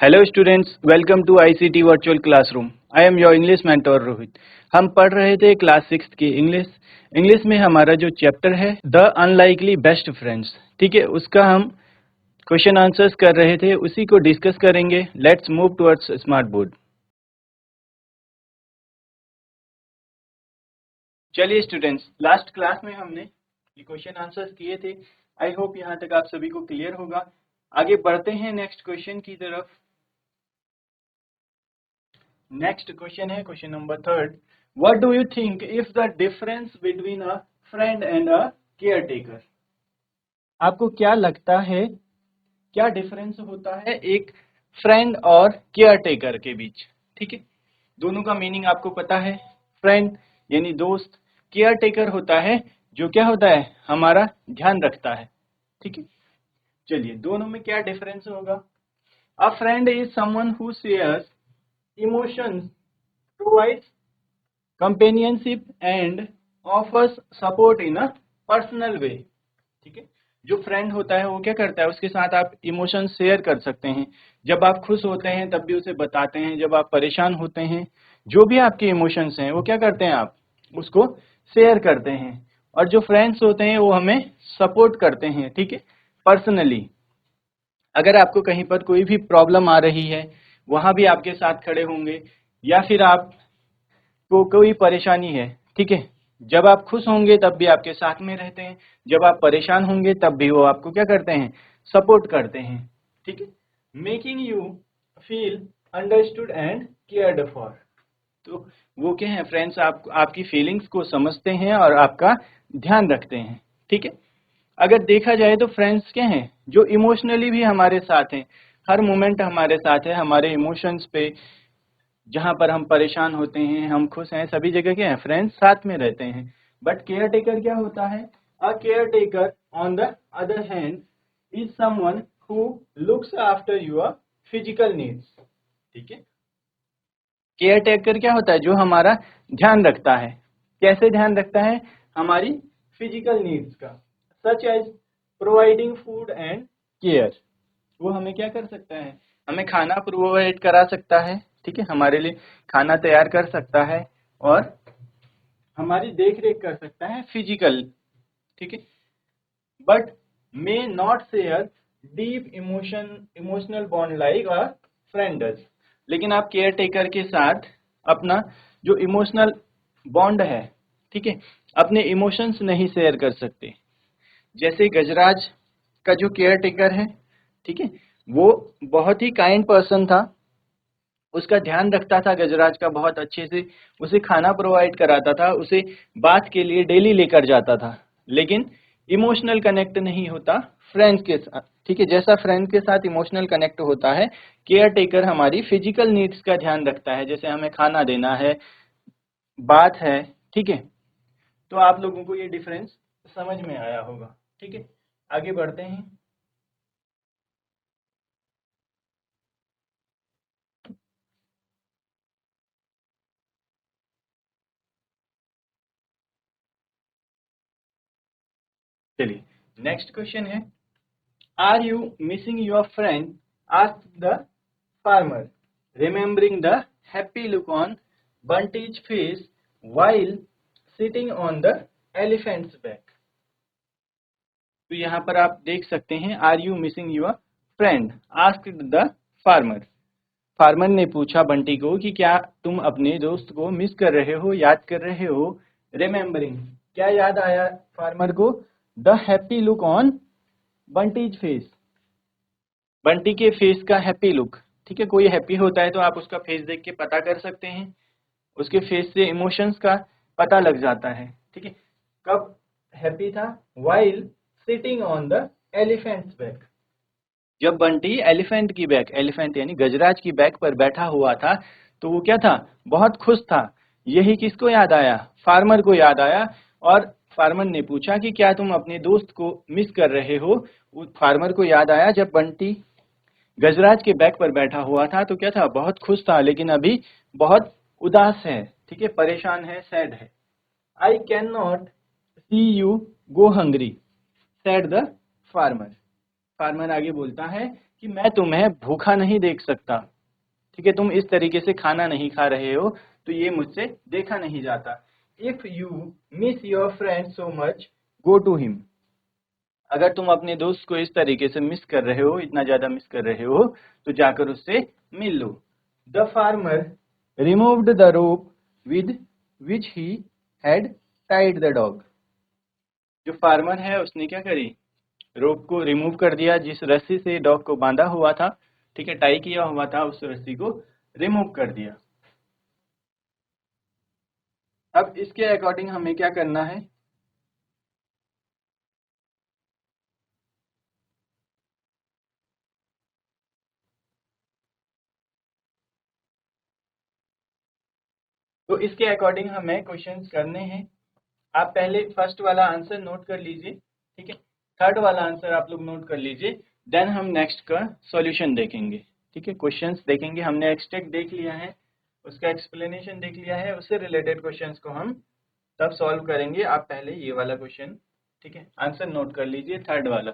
Hello students, welcome to ICT virtual classroom. I am your English mentor Rohit. हम पढ़ रहे थे क्लास 6 की इंग्लिश में हमारा जो चैप्टर है द अनलाइकली बेस्ट फ्रेंड्स, ठीक है, उसका हम क्वेश्चन आंसर्स कर रहे थे, उसी को डिस्कस करेंगे। Let's move towards smart board. चलिए स्टूडेंट्स, लास्ट क्लास में हमने ये क्वेश्चन आंसर्स किए थे। आई होप यहाँ तक आप सभी को क्लियर होगा। आगे बढ़ते हैं नेक्स्ट क्वेश्चन की तरफ। नेक्स्ट क्वेश्चन है question number 3rd। What do you think if the difference between a friend and a care taker? आपको क्या लगता है, क्या डिफरेंस होता है एक फ्रेंड और केयर टेकर के बीच? ठीक है, दोनों का मीनिंग आपको पता है। फ्रेंड यानी दोस्त, केयर टेकर होता है जो क्या होता है, हमारा ध्यान रखता है। ठीक है, चलिए दोनों में क्या डिफरेंस होगा। अ friend is someone who shares emotions, provides companionship and offers support in a personal way। ठीक है, जो फ्रेंड होता है वो क्या करता है, उसके साथ आप इमोशन शेयर कर सकते हैं। जब आप खुश होते हैं तब भी उसे बताते हैं, जब आप परेशान होते हैं, जो भी आपके इमोशंस हैं वो क्या करते हैं, आप उसको शेयर करते हैं। और जो फ्रेंड्स होते हैं वो हमें सपोर्ट करते हैं, ठीक है, पर्सनली। अगर आपको कहीं पर कोई भी प्रॉब्लम आ रही है वहां भी आपके साथ खड़े होंगे, या फिर आप को कोई परेशानी है, ठीक है, जब आप खुश होंगे तब भी आपके साथ में रहते हैं, जब आप परेशान होंगे तब भी वो आपको क्या करते हैं, सपोर्ट करते हैं। ठीक है, making you feel understood and cared for. तो वो क्या है, फ्रेंड्स आपकी फीलिंग्स को समझते हैं और आपका ध्यान रखते हैं। ठीक है, अगर देखा जाए तो फ्रेंड्स क्या हैं, जो इमोशनली भी हमारे साथ हैं, हर मोमेंट हमारे साथ है, हमारे इमोशंस पे, जहां पर हम परेशान होते हैं, हम खुश हैं, सभी जगह क्या है, फ्रेंड्स साथ में रहते हैं। बट केयर टेकर क्या होता है? अ care taker on the other hand is someone who looks after your physical needs. ठीक है, केयर टेकर क्या होता है, जो हमारा ध्यान रखता है। कैसे ध्यान रखता है? हमारी फिजिकल नीड्स का, such as providing food and care. वो हमें क्या कर सकता है, हमें खाना प्रोवाइड करा सकता है, ठीक है, हमारे लिए खाना तैयार कर सकता है और हमारी देख रेख कर सकता है फिजिकल। ठीक है, but may not share deep emotional bond like a friend does. लेकिन आप केयर टेकर के साथ अपना जो इमोशनल बॉन्ड है, ठीक है, अपने इमोशंस नहीं शेयर कर सकते। जैसे गजराज का जो केयर टेकर है, ठीक है, वो बहुत ही काइंड पर्सन था, उसका ध्यान रखता था गजराज का बहुत अच्छे से, उसे खाना प्रोवाइड कराता था, उसे बात के लिए डेली लेकर जाता था। लेकिन इमोशनल कनेक्ट नहीं होता फ्रेंड्स के साथ। ठीक है, जैसा फ्रेंड के साथ इमोशनल कनेक्ट होता है, केयर टेकर हमारी फिजिकल नीड्स का ध्यान रखता है, जैसे हमें खाना देना है, बात है। ठीक है, तो आप लोगों को ये डिफरेंस समझ में आया होगा। ठीक है, आगे बढ़ते हैं। चलिए नेक्स्ट क्वेश्चन है, are you missing your friend? Asked the farmer, remembering the happy look on Bunty's face while sitting on the elephant's back। तो यहाँ पर आप देख सकते हैं, are you missing your friend asked the farmer. Farmer ने पूछा बंटी को कि क्या तुम अपने दोस्त को मिस कर रहे हो, याद कर रहे हो। रिमेम्बरिंग, क्या याद आया फार्मर को? The happy look on Bunty's face, Bunty के फेस का हैप्पी लुक। ठीक है, कोई हैप्पी होता है तो आप उसका फेस देख के पता कर सकते हैं, उसके फेस से इमोशंस का पता लग जाता है। ठीक है, कब हैप्पी था? While sitting on the elephants back, जब बंटी एलिफेंट की बैक, एलिफेंट यानी गजराज की बैक पर बैठा हुआ था, तो वो क्या था, बहुत खुश था। यही किसको याद आया? फार्मर को याद आया। और फार्मर ने पूछा कि क्या तुम अपने दोस्त को मिस कर रहे हो? फार्मर को याद आया जब बंटी गजराज के बैक पर बैठा हुआ था तो क्या था, बहुत खुश था, लेकिन अभी बहुत उदास है। ठीक है, परेशान है, सैड है। I can not see you go hungry, said the farmer. Farmer आगे बोलता है कि मैं तुम्हें भूखा नहीं देख सकता, ठीक है, तुम इस तरीके से खाना नहीं खा रहे हो, तो ये मुझसे देखा नहीं जाता। If you miss your friend so much, go to him. अगर तुम अपने दोस्त को इस तरीके से मिस कर रहे हो, इतना ज्यादा मिस कर रहे हो, तो जाकर उससे मिल लो। The farmer removed the rope with which he had tied the dog. जो फार्मर है उसने क्या करी, रोप को रिमूव कर दिया, जिस रस्सी से डॉग को बांधा हुआ था, ठीक है, टाई किया हुआ था, उस रस्सी को रिमूव कर दिया। अब इसके अकॉर्डिंग हमें क्या करना है, तो इसके अकॉर्डिंग हमें क्वेश्चंस करने हैं। आप पहले फर्स्ट वाला आंसर नोट कर लीजिए, ठीक है, थर्ड वाला आंसर आप लोग नोट कर लीजिए, देन हम नेक्स्ट का सॉल्यूशन देखेंगे, ठीक है, क्वेश्चंस देखेंगे। हमने एक्सट्रैक्ट देख लिया है, उसका एक्सप्लेनेशन देख लिया है, उससे रिलेटेड क्वेश्चंस को हम तब सॉल्व करेंगे। आप पहले ये वाला क्वेश्चन, ठीक है, आंसर नोट कर लीजिए, थर्ड वाला।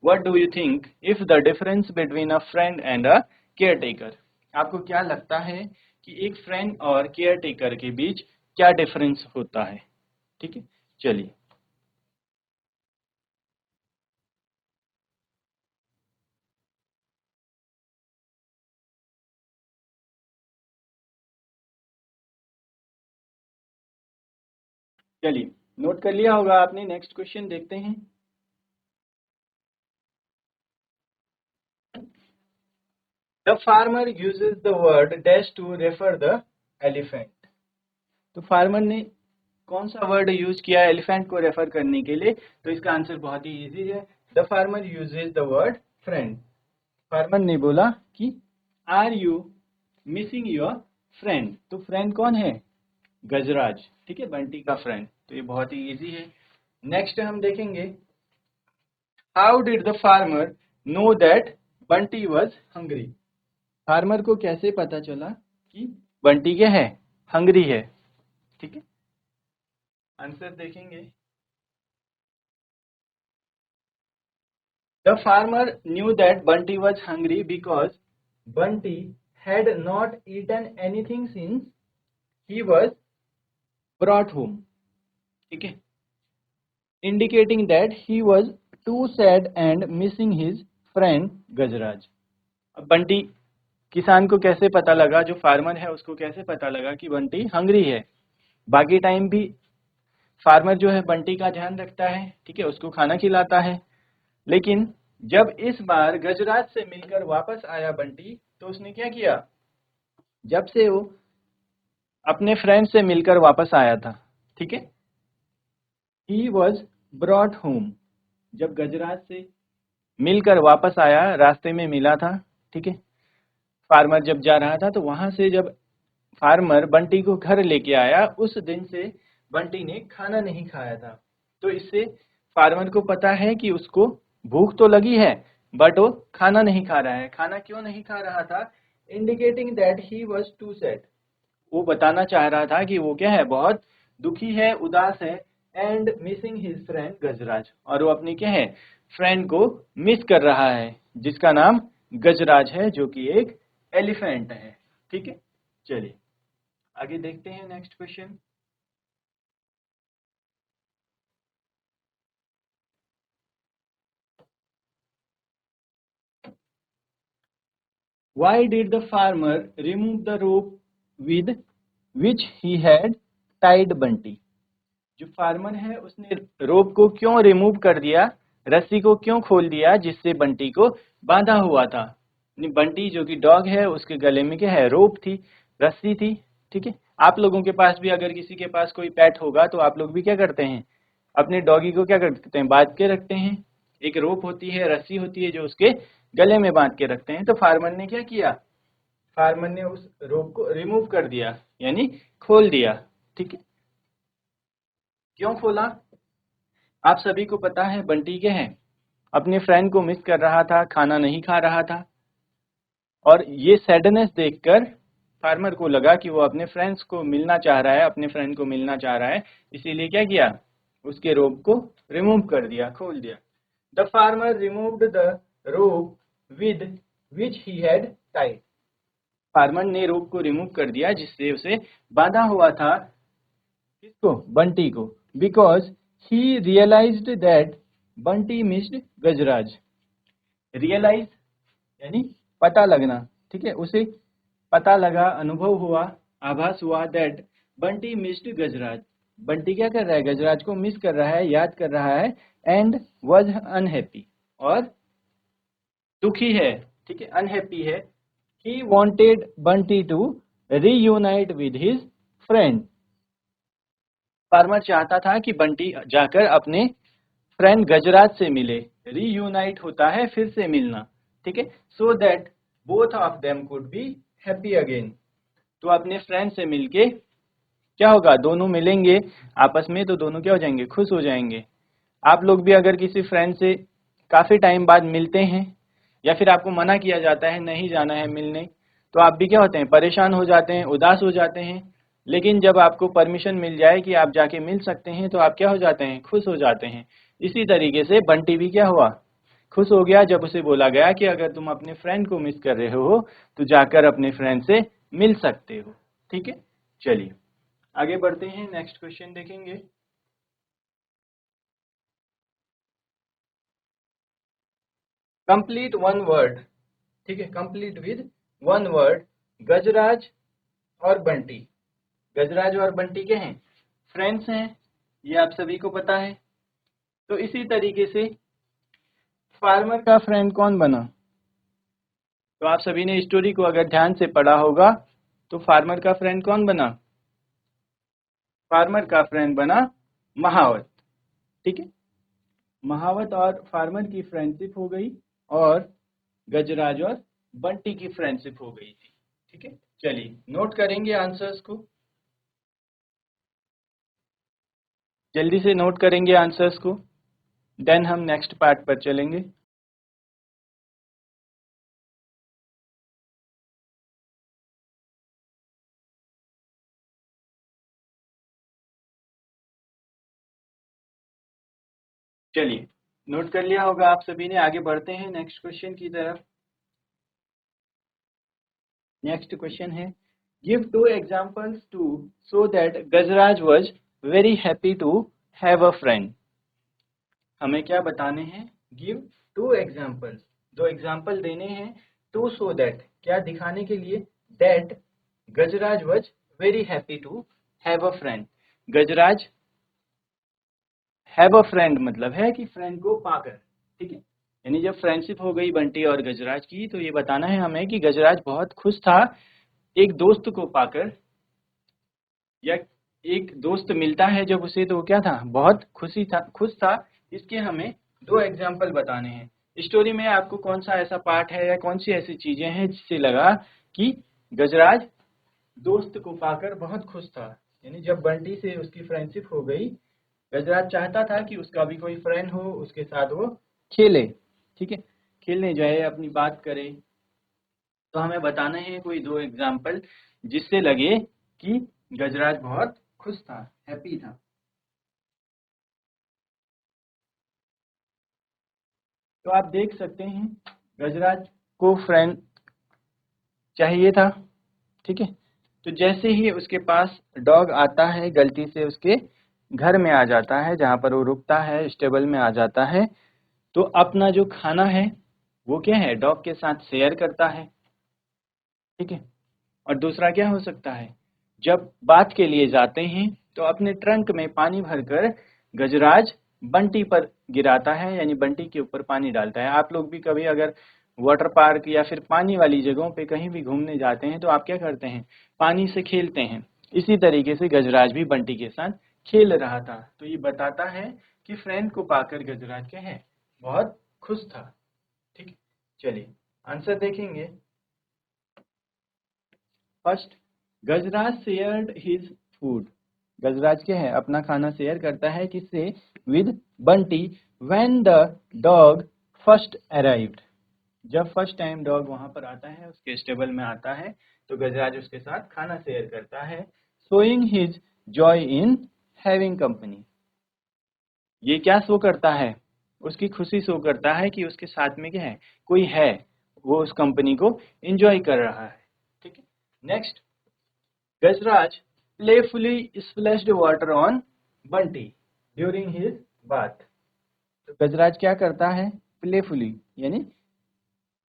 What do you think if the difference between a friend and a care taker. आपको क्या लगता है कि एक फ्रेंड और केयर टेकर के बीच क्या डिफरेंस होता है, ठीक है, चलिए। चलिए, नोट कर लिया होगा आपने, नेक्स्ट क्वेश्चन देखते हैं। The farmer uses the word dash to refer the elephant. तो फार्मर ने कौन सा वर्ड यूज किया है एलिफेंट को रेफर करने के लिए, तो इसका आंसर बहुत ही इजी है, the farmer uses the word friend. Farmer ने बोला कि are you missing your friend, तो फ्रेंड कौन है, गजराज, ठीक है, बंटी का फ्रेंड, तो ये बहुत ही इजी है। नेक्स्ट हम देखेंगे, how did the farmer know that Bunty was hungry. Farmer को कैसे पता चला कि बंटी क्या है, हंग्री है, ठीक है, आंसर देखेंगे। The farmer knew that Bunty was hungry because Bunty had not eaten anything since he was brought home, ठीक है, indicating that he was too sad and missing his friend गजराज। अब बंटी, किसान को कैसे पता लगा, जो फार्मर है उसको कैसे पता लगा कि बंटी हंग्री है। बाकी टाइम भी फार्मर जो है बंटी का ध्यान रखता है, ठीक है, उसको खाना खिलाता है, लेकिन जब इस बार गजराज से मिलकर वापस आया बंटी, तो उसने क्या किया, जब से वो अपने फ्रेंड से मिलकर वापस आया था, ठीक है, ही वॉज ब्रॉट होम, जब गजराज से मिलकर वापस आया, रास्ते में मिला था, ठीक है, फार्मर जब जा रहा था, तो वहां से जब फार्मर बंटी को घर लेके आया, उस दिन से बंटी ने खाना नहीं खाया था। तो इससे फार्मर को पता है कि उसको भूख तो लगी है, बट वो खाना नहीं खा रहा है। खाना क्यों नहीं खा रहा था, indicating that he was too sad, वो बताना चाह रहा था कि वो क्या है, बहुत दुखी है, उदास है, एंड मिसिंग हिज फ्रेंड गजराज, और वो अपनी क्या है, फ्रेंड को मिस कर रहा है, जिसका नाम गजराज है, जो कि एक एलिफेंट है, ठीक है। चलिए आगे देखते हैं next question. Why did the farmer remove the rope with which he had tied Bunty? जो फार्मर है उसने रोप को क्यों रिमूव कर दिया, रस्सी को क्यों खोल दिया, जिससे बंटी को बांधा हुआ था। बंटी जो कि डॉग है, उसके गले में क्या है, रोप थी, रस्सी थी, ठीक है। आप लोगों के पास भी अगर किसी के पास कोई पेट होगा, तो आप लोग भी क्या करते हैं, अपने डॉगी को क्या करते हैं, बांध के रखते हैं, एक रोप होती है, रस्सी होती है, जो उसके गले में बांध के रखते हैं। तो फार्मर ने क्या किया, फार्मर ने उस रोप को रिमूव कर दिया, यानी खोल दिया, ठीक है। क्यों खोला, आप सभी को पता है, बंटी क्या है, अपने फ्रेंड को मिस कर रहा था, खाना नहीं खा रहा था, और ये सैडनेस देखकर फार्मर को लगा कि वो अपने फ्रेंड्स को मिलना चाह रहा है, अपने फ्रेंड को मिलना चाह रहा है, इसीलिए क्या किया, उसके रोप को रिमूव कर दिया, खोल दिया। The farmer removed the rope with which he had tied. Farmer ने रोप को रिमूव कर दिया जिससे उसे बांधा हुआ था, किसको, बंटी को, because he realised that Bunty missed Gajraj. Realise यानी पता लगना, ठीक है, उसे पता लगा, अनुभव हुआ, आभास हुआ दैट बंटी मिस्ड गजराज, बंटी क्या कर रहा है, गजराज को मिस कर रहा है, याद कर रहा है, एंड वॉज अनहैप्पी, और दुखी है, ठीक है, अनहैप्पी है। He wanted Bunty to reunite with his friend, farmer चाहता था कि बंटी जाकर अपने फ्रेंड गजराज से मिले, रीयूनाइट होता है फिर से मिलना, ठीक है, so that both of them could be happy again, तो अपने फ्रेंड से मिलके क्या होगा, दोनों मिलेंगे आपस में तो दोनों क्या हो जाएंगे, खुश हो जाएंगे। आप लोग भी अगर किसी फ्रेंड से काफी टाइम बाद मिलते हैं या फिर आपको मना किया जाता है नहीं जाना है मिलने, तो आप भी क्या होते हैं, परेशान हो जाते हैं, उदास हो जाते हैं, लेकिन जब आपको परमिशन मिल जाए कि आप जाके मिल सकते हैं तो आप क्या हो जाते हैं, खुश हो जाते हैं। इसी तरीके से बंटी भी क्या हुआ, खुश हो गया जब उसे बोला गया कि अगर तुम अपने फ्रेंड को मिस कर रहे हो तो जाकर अपने फ्रेंड से मिल सकते हो, ठीक है। चलिए आगे बढ़ते हैं, नेक्स्ट क्वेश्चन देखेंगे। कंप्लीट वन वर्ड, ठीक है, कंप्लीट विद वन वर्ड, गजराज और बंटी। गजराज और बंटी के हैं, फ्रेंड्स हैं, ये आप सभी को पता है। तो इसी तरीके से फार्मर का फ्रेंड कौन बना, तो आप सभी ने स्टोरी को अगर ध्यान से पढ़ा होगा तो फार्मर का फ्रेंड कौन बना, फार्मर का फ्रेंड बना महावत, ठीक है। महावत और फार्मर की फ्रेंडशिप हो गई और गजराज और बंटी की फ्रेंडशिप हो गई थी, ठीक है। चलिए नोट करेंगे आंसर्स को, जल्दी से नोट करेंगे आंसर्स को, देन हम नेक्स्ट पार्ट पर चलेंगे। चलिए नोट कर लिया होगा आप सभी ने, आगे बढ़ते हैं नेक्स्ट क्वेश्चन की तरफ। नेक्स्ट क्वेश्चन है, give two examples to show that Gajraj was very happy to have a friend. हमें क्या बताने हैं, गिव टू एग्जांपल्स, दो एग्जांपल देने हैं, टू शो दैट क्या दिखाने के लिए, that Gajraj was very happy to have a friend, Gajraj have a friend मतलब है कि फ्रेंड को पाकर, ठीक है, यानी जब फ्रेंडशिप हो गई बंटी और गजराज की तो ये बताना है हमें कि गजराज बहुत खुश था एक दोस्त को पाकर, या एक दोस्त मिलता है जब उसे तो वो क्या था, बहुत खुशी था, खुश था। इसके हमें दो एग्जाम्पल बताने हैं। स्टोरी में आपको कौन सा ऐसा पार्ट है या कौन सी ऐसी चीजें हैं जिससे लगा कि गजराज दोस्त को पाकर बहुत खुश था, यानी जब बंटी से उसकी फ्रेंडशिप हो गई, गजराज चाहता था कि उसका भी कोई फ्रेंड हो, उसके साथ वो खेले, ठीक है, खेलने जाए, अपनी बात करे। तो हमें बताना है कोई दो एग्जाम्पल जिससे लगे कि गजराज बहुत खुश था, हैप्पी था। तो आप देख सकते हैं गजराज को फ्रेंड चाहिए था, ठीक है। तो जैसे ही उसके पास डॉग आता है, गलती से उसके घर में आ जाता है, जहाँ पर वो रुकता है स्टेबल में आ जाता है, तो अपना जो खाना है वो क्या है, डॉग के साथ शेयर करता है, ठीक है। और दूसरा क्या हो सकता है, जब बात के लिए जाते हैं तो अपने ट्रंक में पानी भरकर गजराज बंटी पर गिराता है, यानी बंटी के ऊपर पानी डालता है। आप लोग भी कभी अगर वाटर पार्क या फिर पानी वाली जगहों पे कहीं भी घूमने जाते हैं तो आप क्या करते हैं, पानी से खेलते हैं। इसी तरीके से गजराज भी बंटी के साथ खेल रहा था। तो ये बताता है कि फ्रेंड को पाकर गजराज क्या है, बहुत खुश था, ठीक है। चलिए आंसर देखेंगे। फर्स्ट, गजराज शेयर्ड हिज फूड, गजराज क्या है, अपना खाना शेयर करता है किससे, with Bunty, when the dog first arrived, जब फर्स्ट टाइम डॉग वहां पर आता है, उसके स्टेबल में आता है, तो गजराज उसके साथ खाना शेयर करता है, showing his joy in having company. ये क्या शो करता है, उसकी खुशी शो करता है कि उसके साथ में क्या है, कोई है, वो उस कंपनी को एंजॉय कर रहा है। ठीक है। Next, Gajraj playfully splashed water on Bunty during his bath. तो गजराज क्या करता है? प्लेफुली यानी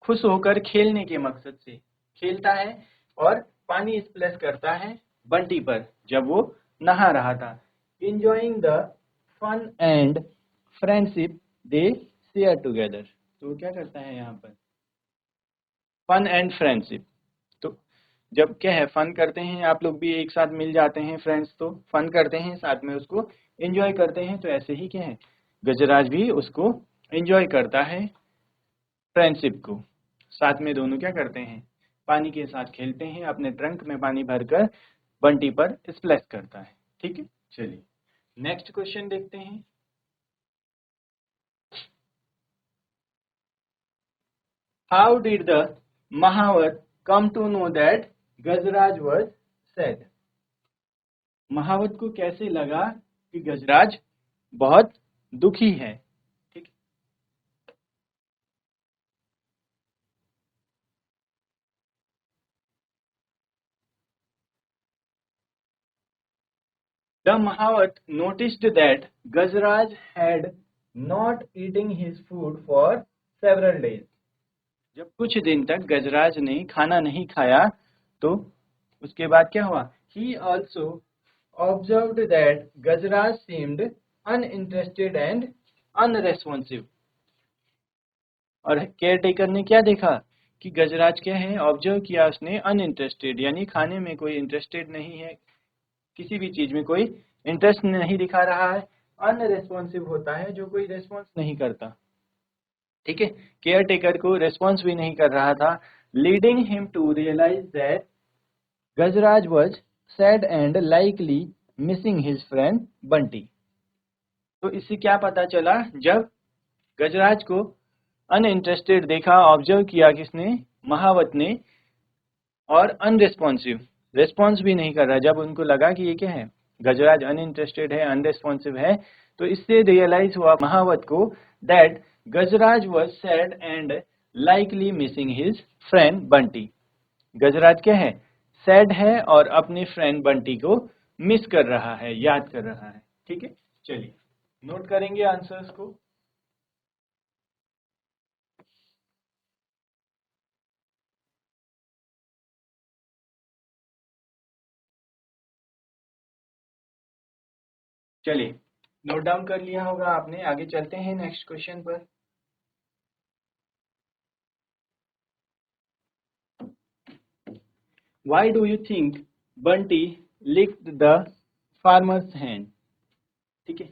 खुश होकर खेलने के मकसद से खेलता है और पानी स्प्लैश करता है बंटी पर जब वो नहा रहा था। Enjoying the fun and friendship they share together. तो वो क्या करता है यहाँ पर? Fun and friendship. तो जब क्या है, फन करते हैं, आप लोग भी एक साथ मिल जाते हैं फ्रेंड्स, तो फन करते हैं साथ में, उसको एंजॉय करते हैं। तो ऐसे ही क्या है, गजराज भी उसको एंजॉय करता है, फ्रेंडशिप को। साथ में दोनों क्या करते हैं? पानी के साथ खेलते हैं, अपने ट्रंक में पानी भरकर बंटी पर स्प्लैश करता है। ठीक है, चलिए नेक्स्ट क्वेश्चन देखते हैं। How did the mahout come to know that Gajraj was sad? महावत को कैसे लगा कि गजराज बहुत दुखी है? ठीक। द महावत noticed that Gajraj had not eaten his food for several days. जब कुछ दिन तक गजराज ने खाना नहीं खाया तो उसके बाद क्या हुआ? He also observed that Gajraj seemed uninterested and unresponsive. और केयर टेकर ने क्या देखा कि गजराज क्या है? ऑब्जर्व किया उसने, अनइंटरेस्टेड यानी खाने में कोई इंटरेस्टेड नहीं है, किसी भी चीज में कोई इंटरेस्ट नहीं दिखा रहा है। अनरेस्पॉन्सिव होता है जो कोई रेस्पॉन्स नहीं करता। ठीक है, केयर टेकर को रेस्पॉन्स भी नहीं कर रहा था। Leading him to realise that Gajraj was sad and likely missing his friend Bunty. तो इससे क्या पता चला? जब गजराज को अनइंटरेस्टेड देखा, ऑब्जर्व किया किसने? महावत ने, और अनरेस्पॉन्सिव, रेस्पॉन्स भी नहीं कर रहा, जब उनको लगा कि ये क्या है, गजराज अनइंटरेस्टेड है, अनरेस्पॉन्सिव है, तो इससे रियलाइज हुआ महावत को that Gajraj was sad and likely missing his friend Bunty. Gajraj क्या है? सैड है और अपने फ्रेंड बंटी को मिस कर रहा है, याद कर रहा है। ठीक है, चलिए नोट करेंगे आंसर्स को। चलिए नोट डाउन कर लिया होगा आपने, आगे चलते हैं नेक्स्ट क्वेश्चन पर। Why do you think Bunty licked the farmer's hand? ठीक है,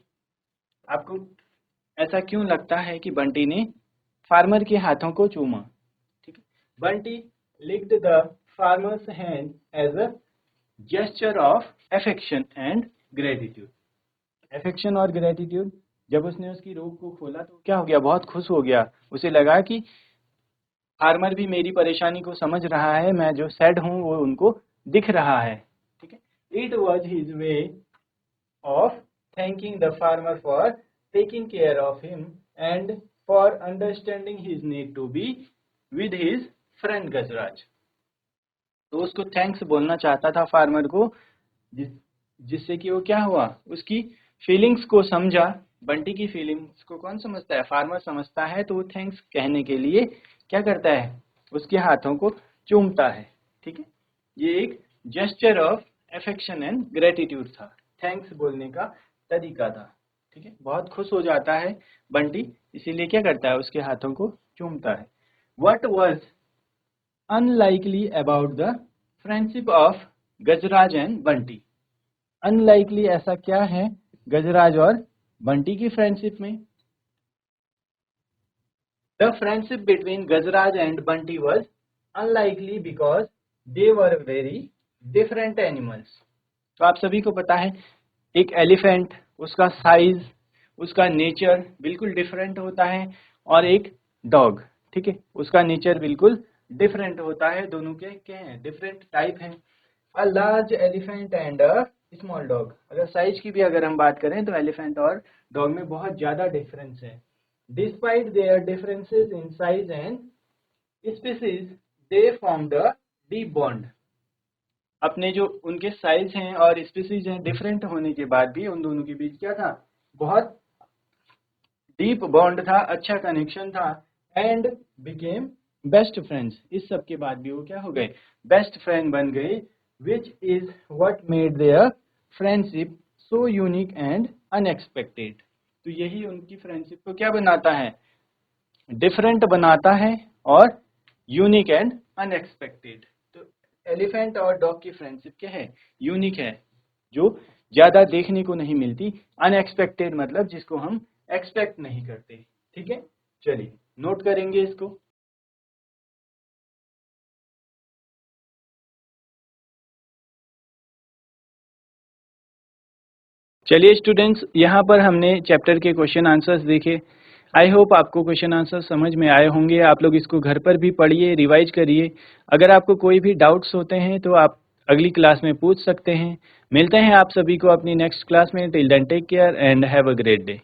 आपको ऐसा क्यों लगता है कि बंटी ने फार्मर के हाथों को चूमा? ठीक है, Bunty licked the farmer's hand as a gesture of affection and gratitude. Affection और gratitude, जब उसने उसकी रोग को खोला तो क्या हो गया? बहुत खुश हो गया। उसे लगा कि फार्मर भी मेरी परेशानी को समझ रहा है, मैं जो सैड हूँ वो उनको दिख रहा है। ठीक है, it was his way of thanking the farmer for taking care of him and for understanding his need to be with his friend Gajraj. तो उसको थैंक्स बोलना चाहता था फार्मर को, जिससे कि वो क्या हुआ? उसकी फीलिंग्स को समझा। बंटी की फीलिंग्स को कौन समझता है? फार्मर समझता है। तो वो थैंक्स कहने के लिए क्या करता है? उसके हाथों को चूमता है। ठीक है, ये एक gesture of affection and gratitude था, थैंक्स बोलने का तरीका था। ठीक है, बहुत खुश हो जाता है बंटी, इसीलिए क्या करता है? उसके हाथों को चूमता है। What was unlikely about the friendship of Gajraj and Bunty? Unlikely ऐसा क्या है गजराज और बंटी की फ्रेंडशिप में? The friendship between Gajraj and Bunty was unlikely because they were very different animals. तो आप सभी को पता है, एक एलिफेंट, उसका साइज, उसका नेचर बिल्कुल डिफरेंट होता है, और एक डॉग, ठीक है, उसका नेचर बिल्कुल डिफरेंट होता है। दोनों के क्या हैं? डिफरेंट टाइप हैं। A large elephant and a small dog. अगर साइज की भी अगर हम बात करें तो एलिफेंट और डॉग में बहुत ज्यादा डिफरेंस है। Despite there differences in size and species they formed a deep bond. अपने जो उनके साइज हैं और स्पीसीज हैं डिफरेंट होने के बाद भी उन दोनों के बीच क्या था, बहुत डीप बॉन्ड था, अच्छा कनेक्शन था, एंड बिकेम बेस्ट फ्रेंड्स। इस सब के बाद भी वो क्या हो गए, बेस्ट फ्रेंड बन गए, which is what made their friendship so unique and unexpected. तो यही उनकी फ्रेंडशिप को क्या बनाता है, डिफरेंट बनाता है और यूनिक एंड अनएक्सपेक्टेड। तो एलिफेंट और डॉग की फ्रेंडशिप क्या है, यूनिक है, जो ज्यादा देखने को नहीं मिलती, अनएक्सपेक्टेड मतलब जिसको हम एक्सपेक्ट नहीं करते। ठीक है, चलिए नोट करेंगे इसको। चलिए स्टूडेंट्स, यहाँ पर हमने चैप्टर के क्वेश्चन आंसर्स देखे। आई होप आपको क्वेश्चन आंसर समझ में आए होंगे। आप लोग इसको घर पर भी पढ़िए, रिवाइज करिए। अगर आपको कोई भी डाउट्स होते हैं तो आप अगली क्लास में पूछ सकते हैं। मिलते हैं आप सभी को अपनी नेक्स्ट क्लास में। Till then take care and have a great day.